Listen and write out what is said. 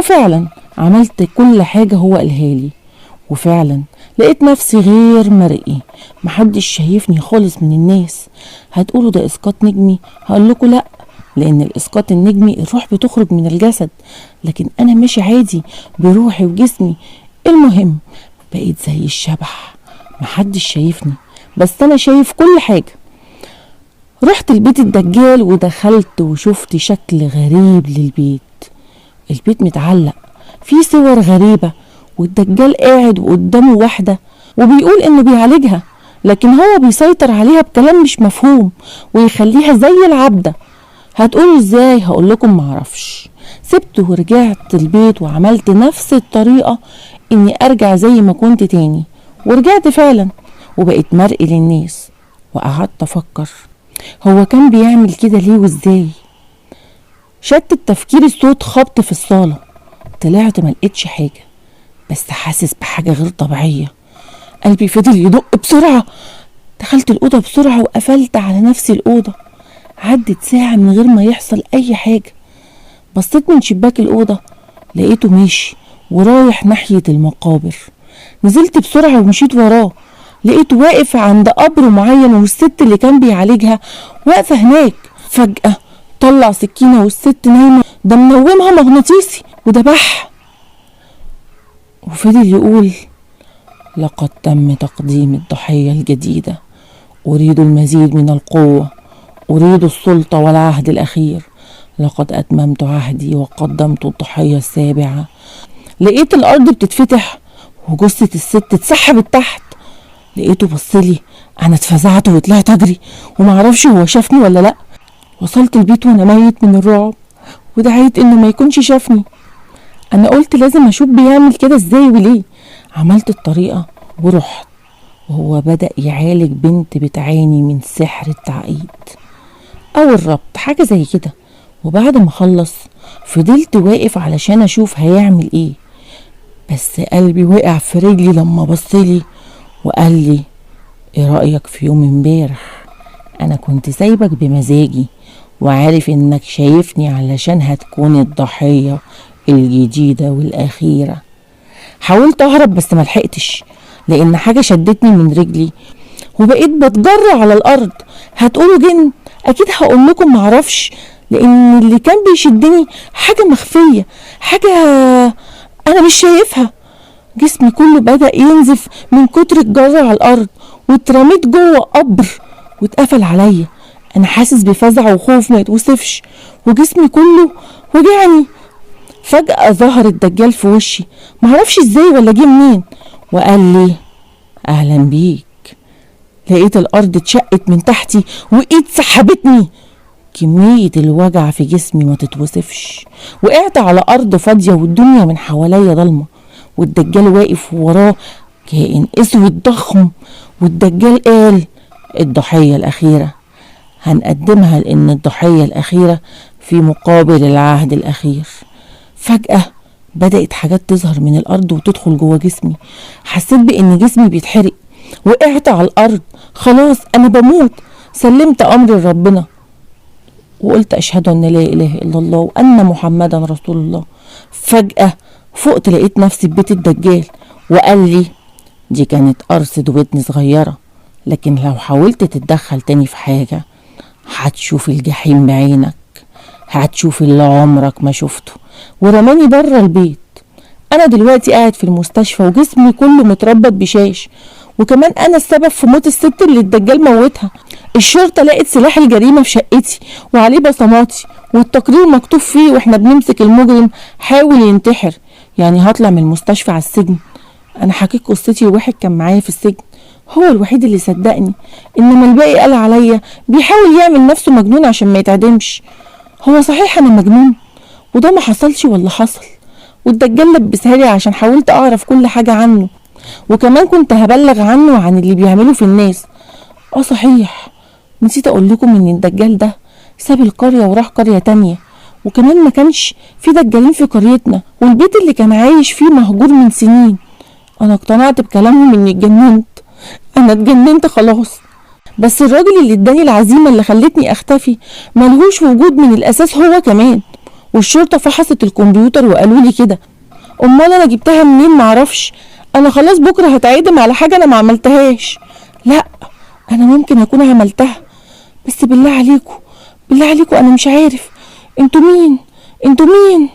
وفعلا عملت كل حاجة هو قالها لي، وفعلا لقيت نفسي غير مرئي، محدش شايفني خالص من الناس. هتقولوا ده اسقاط نجمي، هقول لكم لا، لان الاسقاط النجمي الروح بتخرج من الجسد، لكن انا ماشي عادي بروحي وجسمي. المهم بقيت زي الشبح، محدش شايفني بس انا شايف كل حاجة. رحت البيت الدجال ودخلت وشفت شكل غريب للبيت. البيت متعلق فيه صور غريبة، والدجال قاعد وقدامه واحدة وبيقول انه بيعالجها، لكن هو بيسيطر عليها بكلام مش مفهوم ويخليها زي العبدة. هتقولوا ازاي؟ هقول لكم معرفش. سبت ورجعت البيت وعملت نفس الطريقة اني ارجع زي ما كنت تاني، ورجعت فعلا وبقيت مرئي للناس. وقعدت افكر هو كان بيعمل كده ليه وازاي. شتت تفكيري صوت خبط في الصالة، طلعت ملقتش حاجة بس حاسس بحاجة غير طبيعية. قلبي فضل يدق بسرعة. دخلت الأوضة بسرعة وقفلت على نفسي الأوضة. عدت ساعة من غير ما يحصل أي حاجة. بصيت من شباك الأوضة لقيته ماشي ورايح ناحية المقابر. نزلت بسرعة ومشيت وراه، لقيته واقف عند قبر معين والست اللي كان بيعالجها واقفة هناك. فجأة طلع سكينة والست نايمة، ده منومها مغناطيسي وذبحها. وفضل يقول لقد تم تقديم الضحية الجديدة، أريد المزيد من القوة، أريد السلطة والعهد الأخير، لقد أتممت عهدي وقدمت الضحية السابعة. لقيت الأرض بتتفتح وجثة الست اتسحبت تحت. لقيته بصلي، أنا اتفزعت وطلعت أجري ومعرفش هو شافني ولا لأ. وصلت البيت وأنا ميت من الرعب ودعيت إنه ما يكونش شافني. أنا قلت لازم أشوف بيعمل كده إزاي وليه. عملت الطريقة ورحت، وهو بدأ يعالج بنت بتعاني من سحر التعقيد أو الربط، حاجة زي كده. وبعد ما خلص فضلت واقف علشان أشوف هيعمل إيه، بس قلبي وقع في رجلي لما بصلي وقال لي إيه رأيك في يوم امبارح؟ أنا كنت سايبك بمزاجي وعارف إنك شايفني علشان هتكون الضحية الجديدة والأخيرة. حاولت أهرب بس ملحقتش، لأن حاجة شدتني من رجلي وبقيت بتجرى على الأرض. هتقولوا جن؟ أكيد هقول لكم معرفش، لأن اللي كان بيشدني حاجة مخفية، حاجة أنا مش شايفها. جسمي كله بدأ ينزف من كتر الجرى على الأرض، واترميت جوه قبر واتقفل عليا. أنا حاسس بفزع وخوف ما يتوصفش، وجسمي كله وجعني. فجأة ظهر الدجال في وشي، معرفش ازاي ولا جه منين، وقال لي أهلا بيك. لقيت الأرض اتشقت من تحتي وإيد سحبتني. كمية الوجع في جسمي ما تتوصفش. وقعت على أرض فاضية والدنيا من حواليا ضلمة، والدجال واقف وراه كائن اسود ضخم. والدجال قال الضحية الأخيرة هنقدمها، لأن الضحية الأخيرة في مقابل العهد الأخير. فجأة بدأت حاجات تظهر من الأرض وتدخل جوه جسمي. حسيت بأن جسمي بيتحرق، وقعت على الأرض. خلاص أنا بموت. سلمت أمري لربنا وقلت أشهد أن لا إله إلا الله وأن محمدا رسول الله. فجأة فقت لقيت نفسي في بيت الدجال، وقال لي دي كانت قرصة ودن صغيرة، لكن لو حاولت تتدخل تاني في حاجة هتشوف الجحيم بعينك، هتشوف اللي عمرك ما شفته. ورماني بره البيت. أنا دلوقتي قاعد في المستشفى وجسمي كله متربط بشاش، وكمان أنا السبب في موت الست اللي الدجال موتها. الشرطة لقت سلاح الجريمة في شقتي وعليه بصماتي، والتقرير مكتوب فيه واحنا بنمسك المجرم حاول ينتحر. يعني هطلع من المستشفى على السجن. أنا حكيت قصتي وواحد كان معايا في السجن هو الوحيد اللي صدقني، إنما الباقي قال عليا بيحاول يعمل نفسه مجنون عشان ما يتعدمش. هو صحيح أنا مجنون وده ما حصلش ولا حصل؟ والدجال لبسها لي عشان حاولت أعرف كل حاجة عنه، وكمان كنت هبلغ عنه وعن اللي بيعمله في الناس. صحيح نسيت أقول لكم إن الدجال ده ساب القرية وراح قرية تانية، وكمان ما كانش في دجالين في قريتنا، والبيت اللي كان عايش فيه مهجور من سنين. أنا اقتنعت بكلامهم إني اتجننت. أنا اتجننت خلاص. بس الراجل اللي اداني العزيمة اللي خلتني أختفي ملهوش وجود من الأساس هو كمان، والشرطة فحصت الكمبيوتر وقالوا لي كده. امال انا جبتها منين؟ معرفش. انا خلاص بكرة هتعدم على حاجة انا ما عملتهاش. لا، انا ممكن اكون عملتها، بس بالله عليكم، بالله عليكم، انا مش عارف. انتوا مين؟ انتوا مين؟